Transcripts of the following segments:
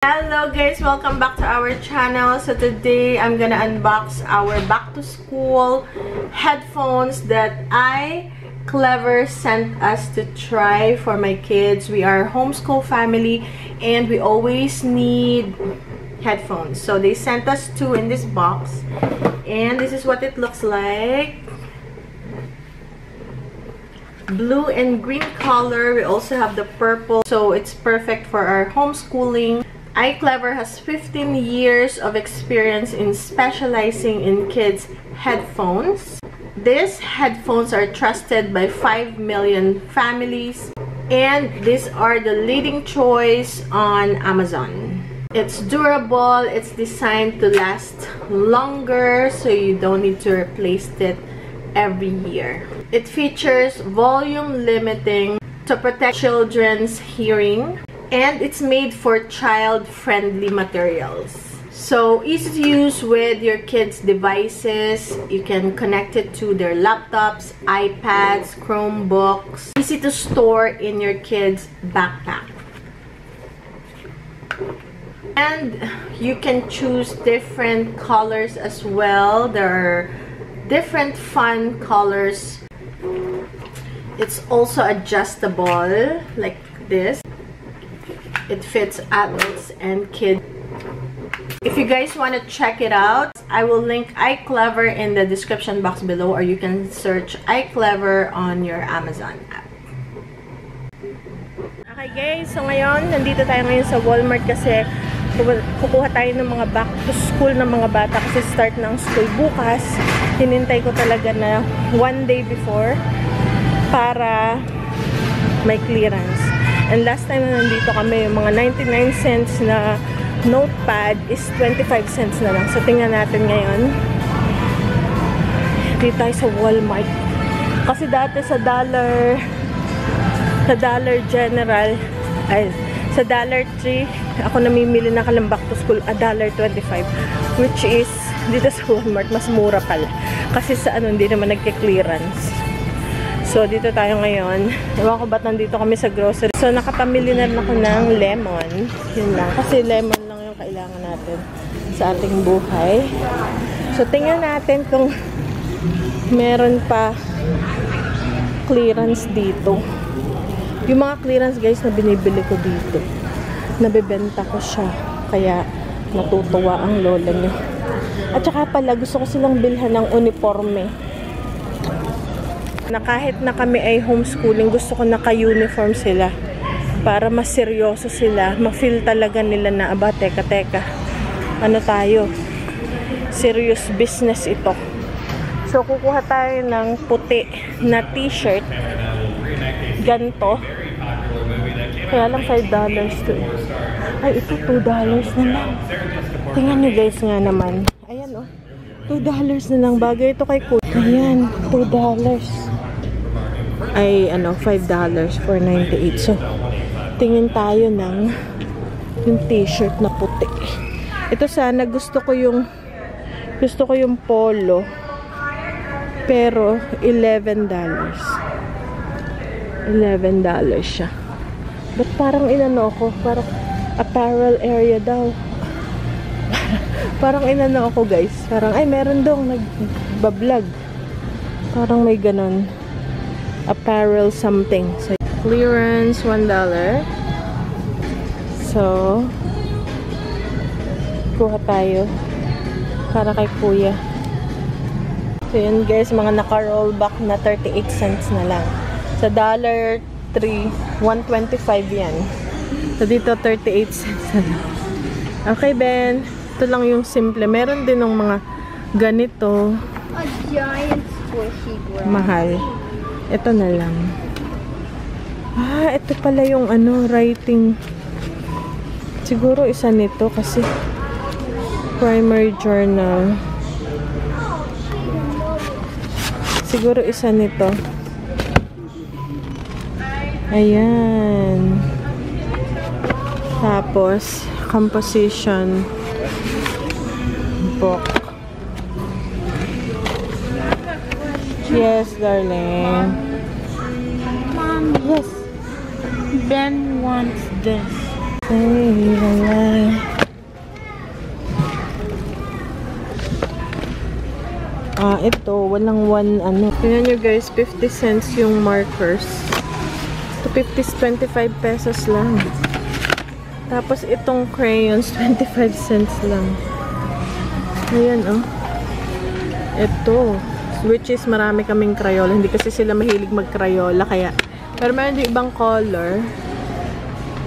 Hello guys, welcome back to our channel. So today I'm gonna unbox our back to school headphones that iClever sent us to try for my kids. We are a homeschool family and we always need headphones. So they sent us two in this box and this is what it looks like. Blue and green color. We also have the purple, so it's perfect for our homeschooling. iClever has 15 years of experience in specializing in kids' headphones. These headphones are trusted by 5 million families, and these are the leading choice on Amazon. It's durable, it's designed to last longer, so you don't need to replace it every year. It features volume limiting to protect children's hearing, and it's made for child-friendly materials. So easy to use with your kids' devices. You can connect it to their laptops, iPads, Chromebooks. Easy to store in your kids' backpack. And you can choose different colors as well. There are different fun colors. It's also adjustable like this. It fits adults and kids. If you guys want to check it out, I will link iClever in the description box below, or you can search iClever on your Amazon app. Okay guys, so ngayon, nandito tayo ngayon sa Walmart kasi kukuha tayo ng mga back to school ng mga bata kasi start ng school bukas. Hinintay ko talaga na one day before para may clearance. And last time na nandito kami, yung mga 99 cents na notepad is 25 cents na lang. So, tingnan natin ngayon. Dito tayo sa Walmart. Kasi dati sa Dollar General, ay, sa Dollar Tree, ako namimili na kalambak to school, $1.25. Which is, dito sa Walmart, mas mura pala. Kasi sa ano, hindi naman nagka-clearance. So, dito tayo ngayon. Ewan ko ba't nandito kami sa grocery. So, nakapamili na ako ng lemon. Yun lang. Kasi lemon lang yung kailangan natin sa ating buhay. So, tingnan natin kung meron pa clearance dito. Yung mga clearance, guys, na binibili ko dito. Nabibenta ko siya. Kaya, natutuwa ang lola niyo. At saka pala, gusto ko silang bilhan ng uniforme. Na kahit na kami ay homeschooling, gusto ko naka-uniform sila para mas seryoso sila, ma-feel talaga nila na aba, teka, ano tayo, serious business ito. So kukuha tayo ng puti na t-shirt, ganito, kaya lang $5 to. Ay, ito $2 na lang. Tingnan nyo guys nga naman, ayan oh, $2 na lang, bagay ito kay Kuya. Ayan, $2. Ay, ano, $5 for 98. So, tingin tayo ng yung t-shirt na puti. Ito sana, gusto ko yung polo. Pero, $11. $11 siya. But parang inano ako, parang apparel area daw. Parang inano ako guys. Parang, ay, meron dong nagbablog. Parang may ganon. Apparel something. So, clearance $1. So, kuha tayo para kay Kuya. So, yun guys, mga naka-rollback na 38 cents na lang. Sa Dollar Tree, 125 yan. So, dito 38 cents na lang. Okay, Ben. Ito lang yung simple. Meron din ng mga ganito. A giant squishy ground. Mahal. Ito na lang. Ah, ito pala yung ano, writing. Siguro isa nito kasi primary journal. Siguro isa nito. Ayan. Tapos, composition book. Yes, darling. Mom, Yes. Ben wants this. Ay, wala. Ito, walang ano. Tingnan nyo guys, 50 cents yung markers. Ito 25 pesos lang. Tapos itong crayons, 25 cents lang. Ayan, oh. Ito, which is marami kaming Crayola. Hindi kasi sila mahilig mag-Crayola, kaya. Pero meron din ibang color.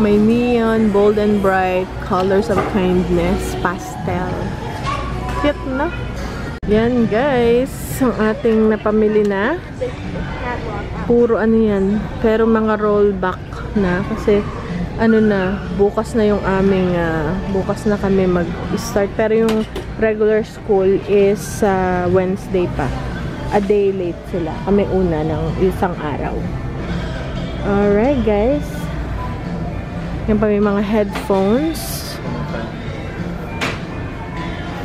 May neon, bold and bright, colors of kindness, pastel. Cute na. Yan guys, ang ating napamili na. Puro ano yan. Pero mga rollback na. Kasi ano na, bukas na yung aming, bukas na kami mag-start. Pero yung regular school is Wednesday pa. A day late sila. Kami una ng isang araw. Alright guys. Yan pa may mga headphones.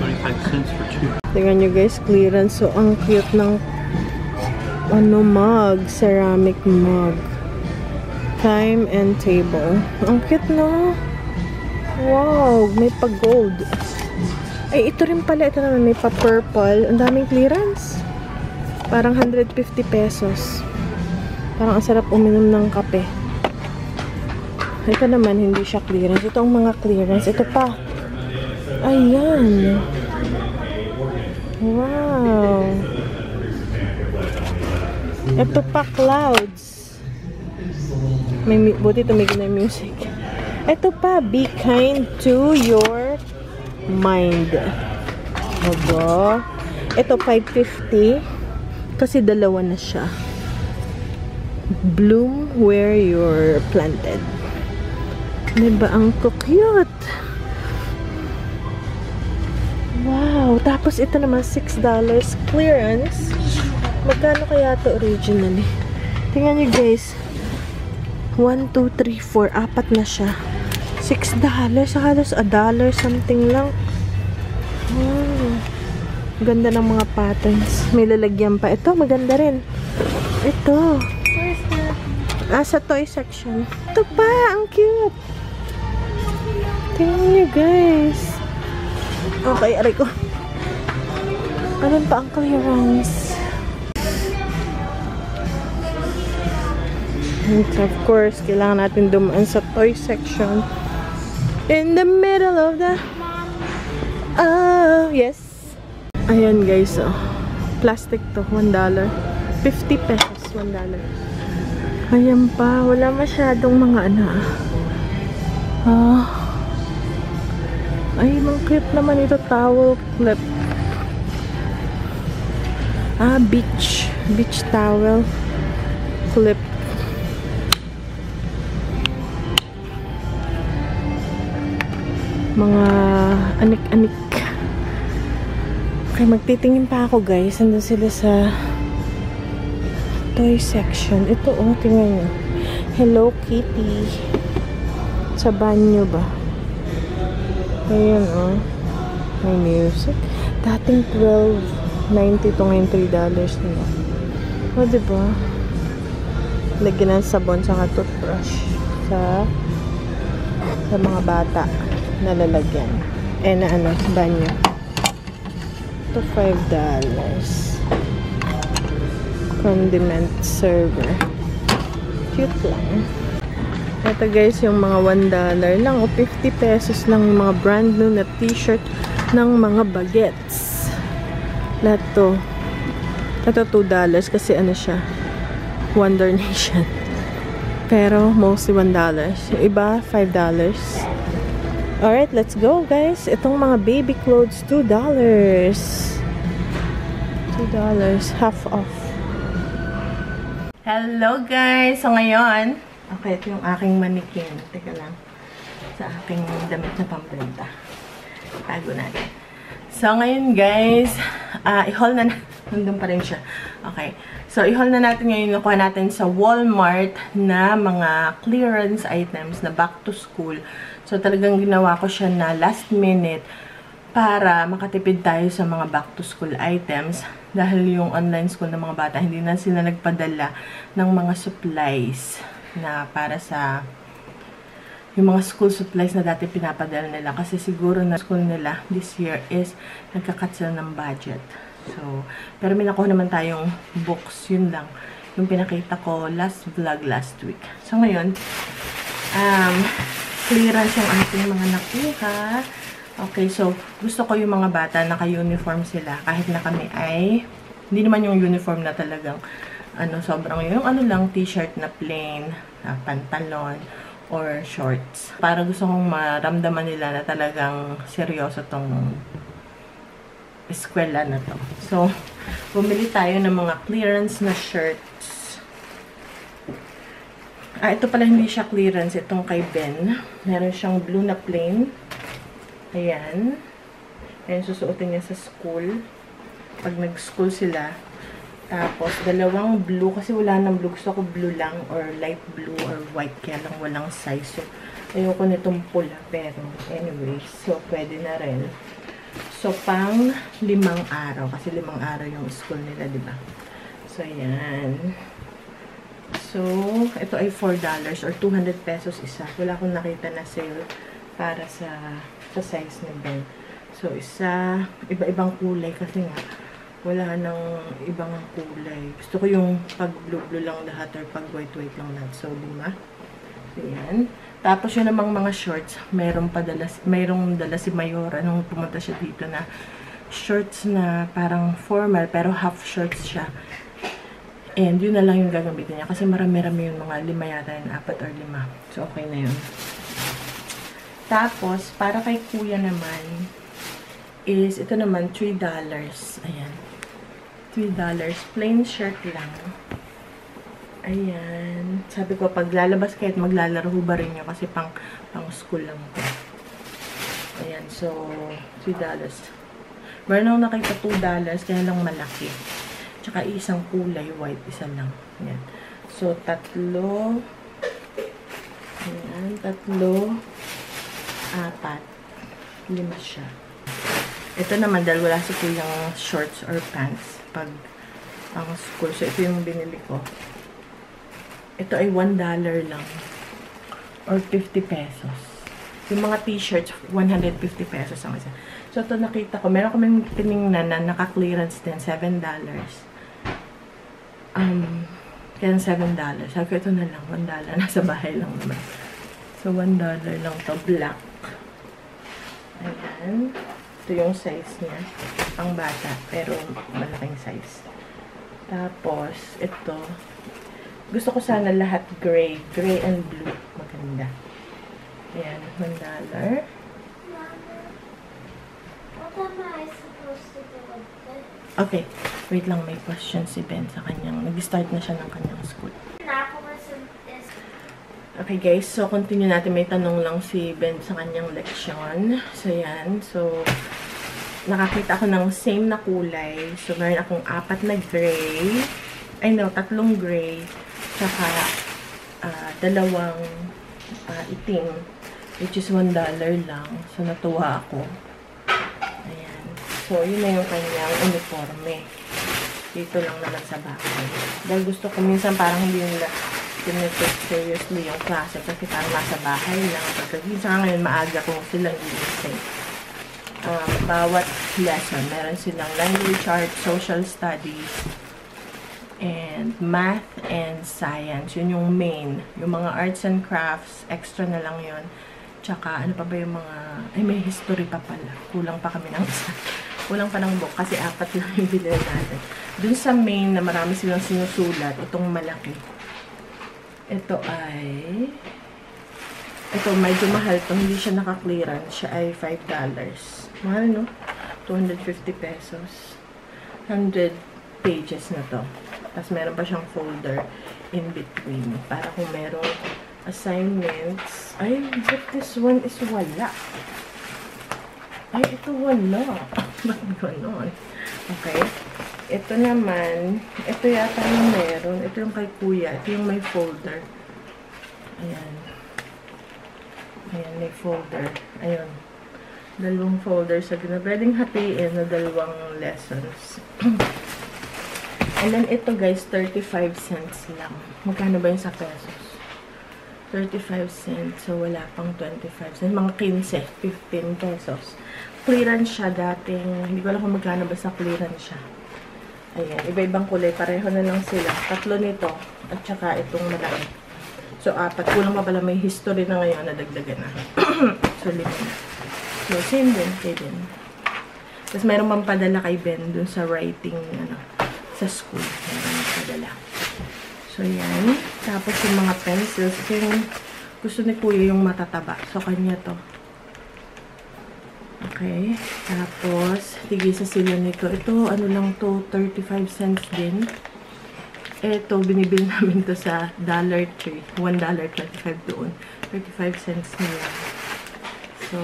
25 cents for 2. Tingnan nyo guys, clearance. So, ang cute ng mug. Ceramic mug. Time and table. Ang cute, no? Wow, may pa-gold. Ay, ito rin pala. Ito naman, may pa-purple. Ang daming clearance. Parang 150 pesos. Parang ang sarap uminom ng kape. Ito naman, hindi siya clearance. Ito ang mga clearance. Ito pa. Ayan. Wow. Ito pa, clouds. Buti tumigil na music. Ito pa, be kind to your mind. Aba. Ito, 550. Kasi dalawa na siya. Bloom where you're planted. Diba ang cute? Wow! Tapos ito naman, $6 clearance. Magkano kaya ito originally? Tingnan nyo guys. 1, 2, 3, 4. Apat na siya. $6. Halos $1 something lang. Wow. Ganda ng mga patterns. May lalagyan pa. Ito, maganda rin. Ito. Sa toy section. Ito pa! Ang cute! Tingnan nyo guys. Okay, aray ko. Ano pa ang clearance? And of course, kailangan natin dumaan sa toy section. In the middle of the... Oh, yes. Ayan guys, oh. Plastic to, $1. 50 pesos, $1. Ayan pa, wala masyadong mga ano. Ay, ang cute naman ito, towel clip. Beach towel clip. Mga anik-anik. Okay, magtitingin pa ako guys. Nandun sila sa toy section. Ito, oh, tingnan nyo. Hello Kitty. Sa banyo ba? Ayan, oh. May music. Dating $12.90 to ngayon $3 nila. O, diba? Lagyan ng sabon saka toothbrush sa mga bata na lalagyan. Na ano, banyo. Ito $5. Condiment server. Cute lang. Ito guys, yung mga $1 lang o 50 pesos lang yung mga brand new na t-shirt ng mga bagets. Lahat to. Ito $2 kasi ano siya, Wonder Nation. Pero mostly $1. Yung iba, $5. Alright, let's go guys. Itong mga baby clothes, $2. Half off. Hello guys! So ngayon, okay, ito yung aking manikin. Teka lang. Sa aking damit na pambenta. Tago natin. So, ngayon guys, i-haul na nandun pa rin siya. Okay. So, i-haul na natin ngayon. Nakuha natin sa Walmart na mga clearance items na back to school. So, talagang ginawa ko siya na last minute para makatipid tayo sa mga back to school items. Dahil yung online school ng mga bata, hindi na sila nagpadala ng mga supplies na para sa yung mga school supplies na dati pinapadala nila. Kasi siguro na school nila this year is nagkakat sila ng budget. So, pero may nakuha naman tayong books. Yun lang. Yung pinakita ko last vlog last week. So, ngayon, clearance yung ating mga nakuha. Okay, so, gusto ko yung mga bata naka-uniform sila. Kahit na kami ay, hindi naman yung uniform na talagang, sobrang yung lang, t-shirt na plain, pantalon, or shorts. Para gusto kong maramdaman nila na talagang seryoso tong eskwela na to. So, bumili tayo ng mga clearance na shirts. Ito pala hindi siya clearance. Itong kay Ben. Meron siyang blue na plain. Ayan. Ayan, susuotin niya sa school. Pag nag-school sila. Tapos, dalawang blue. Kasi wala nang blue. Gusto ko blue lang. Or light blue or white. Kaya lang walang size. So, ayoko nitong pula. Pero, anyway. So, pwede na rin. So, pang 5 araw. Kasi 5 araw yung school nila, diba? So, ayan. So, ito ay $4 or 200 pesos isa. Wala akong nakita na sale para sa size ni Ben. So, isa, iba-ibang kulay kasi nga, wala nang ibang kulay. Gusto ko yung pag blue-blue lang lahat or pag white-white lang lahat. So, 5. Ayan. Tapos, yun namang mga shorts, mayroong dala si Mayora nung pumunta siya dito na shorts na parang formal, pero half shorts siya. And, yun na lang yung gagamitin niya. Kasi marami-rami yung mga 5 yata yun, 4 or 5. So, okay na yun. Tapos, para kay kuya naman, is, ito naman, $3. Ayan. $3. Plain shirt lang. Ayan. Sabi ko, pag lalabas kayo at maglalaro ba rin nyo kasi pang school lang ito. Ayan. So, $3. Meron akong nakita $2, kaya lang malaki. Tsaka isang kulay white, isa lang. Ayan. So, 3. Ayan. 3, 4. 5 siya. Ito naman, dahil wala si kuyang shorts or pants pag pang school. So, ito yung binili ko. Ito ay $1 lang. Or 50 pesos. Yung mga t-shirts, 150 pesos ang isa. So, ito nakita ko. Meron kaming tinignan na naka-clearance din. $7. Kaya $7. Sabi ko, ito na lang. $1. Nasa bahay lang naman. So, $1 lang to. Black. Ayan. Ito yung size niya. Pang bata. Pero, malaking size. Tapos, ito. Gusto ko sana lahat gray. Gray and blue. Maganda. Ayan. $1. What am I supposed to do with this? Okay. Wait lang. May question si Ben sa kanyang. Nag-start na siya ng kanyang school. Okay guys, so continue natin. May tanong lang si Ben sa kanyang leksyon. So yan. So, nakakita ako ng same na kulay. So, meron akong 4 na gray. Ay no, 3 gray. Tsaka, 2 itim. Which is $1 lang. So, natuwa ako. Ayan. So, yun na yung kanyang uniforme. Dito lang naman sa bahay. Dahil gusto ko minsan parang hindi nila tinitake seriously yung klase kasi parang nasa bahay lang. Pagkagising ngayon, maaga kung silang gigising. Bawat lesson, meron silang language arts, social studies, and math and science. Yun yung main. Yung mga arts and crafts, extra na lang yun. Tsaka, ano pa ba yung mga... Ay, may history pa pala. Kulang pa kami ng isa. Kulang pa ng book kasi 4 lang yung bilhin natin. Dun sa main na marami silang sinusulat, itong malaki. Ito ay... Ito, medyo mahal to. Hindi siya naka-clearance. Siya ay $5. Mahal, no? 250 pesos. 100 pages na to. Tapos, meron pa siyang folder in between. Para kung merong assignments. Ay, but this one is wala. Ay, ito wala. Ba't ganon? Okay. Ito naman, ito yata yung meron. Ito yung kay kuya. Ito yung may folder. Ayan. Ayan, may folder. Ayun. 2 folder sa gina. Pwedeng hatiin na 2 lessons. And then, ito guys, 35 cents lang. Magkano ba yung sa pesos? 35 cents. So, wala pang 25 cents. Mga 15, 15 pesos. Clearance siya dating. Hindi ko alam kung magkano, basta clearance siya. Ayan. Iba-ibang kulay. Pareho na lang sila. 3 nito. At saka itong malaki. So, 4. Kulang pa pala may history na ngayon. Nadagdagan na. So, 5 na. So, same din kay Ben. Tapos, mayroon pang padala kay Ben dun sa writing, sa school. Mayroon padala. So, yan. Tapos, yung mga pencils. Ito yung gusto ni Kuya yung matataba. So, kanya to. Okay. Tapos, tigisa sila nito. Ito, ano lang to, 35 cents din. Ito, binibili namin to sa Dollar Tree. $1.25 doon. 35 cents na lang. So,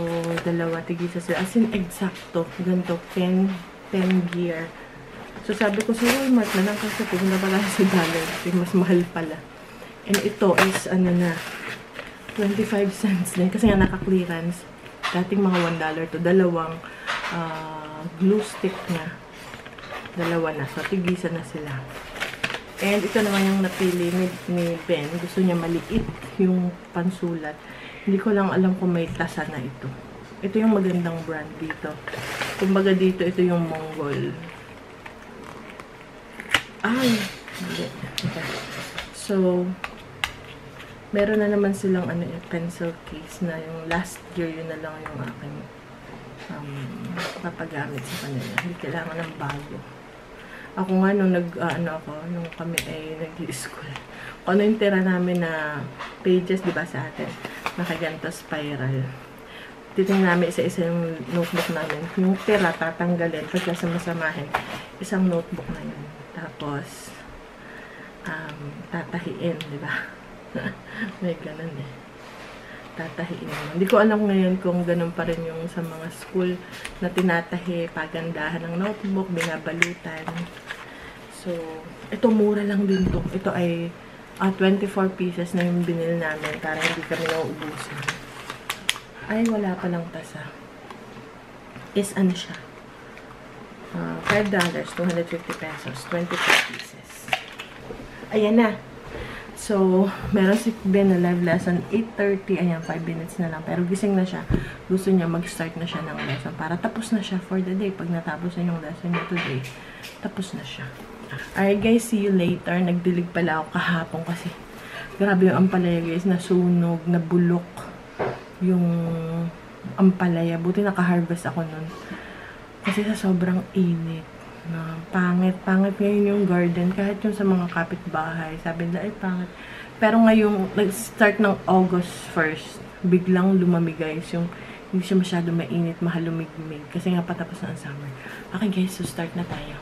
dalawa, tigisa sila. As in, exacto. Ganito, 10 gear. So, sabi ko sa Walmart na lang kasi pumunta pala sa Dollar Tree. Mas mahal pala. And ito is, 25 cents din. Kasi nga naka-clearance. Dating mga $1 to. Dalawang glue stick na. Dalawa na. So, tigisa na sila. And ito naman yung napili ni Ben. Gusto niya maliit yung pansulat. Hindi ko lang alam kung may tasa na ito. Ito yung magandang brand dito. Kumbaga dito, ito yung Mongol. Ay! Okay. So, meron na naman silang pencil case na yung last year, yun na lang yung aking papagamit sa kanila. Hindi kailangan ng bago. Ako nga, nung nung kami ay nag-i-school. Kung ano yung tira namin na pages, di ba sa atin? Nakaganto spiral. Titingnan namin isa-isa yung notebook namin. Yung tira, tatanggalin. Pagka masamahin, isang notebook na yun. Tapos, tatahiin, di ba? May ganun eh. Tatahiin. Hindi ko alam ngayon kung ganun pa rin yung sa mga school na tinatahi, pagandahan ng notebook, binabalutan. So, ito mura lang din to. Ito ay 24 pieces na yung binili namin para hindi kami nauubusan. Ay, wala palang tasa. Is ano siya? $5, 250 pesos, 24 pieces. Ayan na. So, meron si Ben na live lesson, 8:30. Ayan, 5 minutes na lang. Pero gising na siya. Gusto niya mag-start na siya ng lesson para tapos na siya for the day. Pag natapos na yung lesson niya today, tapos na siya. Alright guys, see you later. Nagdilig pala ako kahapon kasi grabe yung ampalaya guys. Nasunog, nabulok yung ampalaya. Buti naka-harvest ako nun. Kasi sa sobrang init. Pangit ngayon yung garden. Kahit yung sa mga kapitbahay. Sabi nila, ay pangit. Pero ngayong, nag-start ng August 1st, biglang lumamig guys. Yung, hindi siya masyado mainit, mahalumigmig. Kasi nga patapos na ang summer. Okay guys, so start na tayo.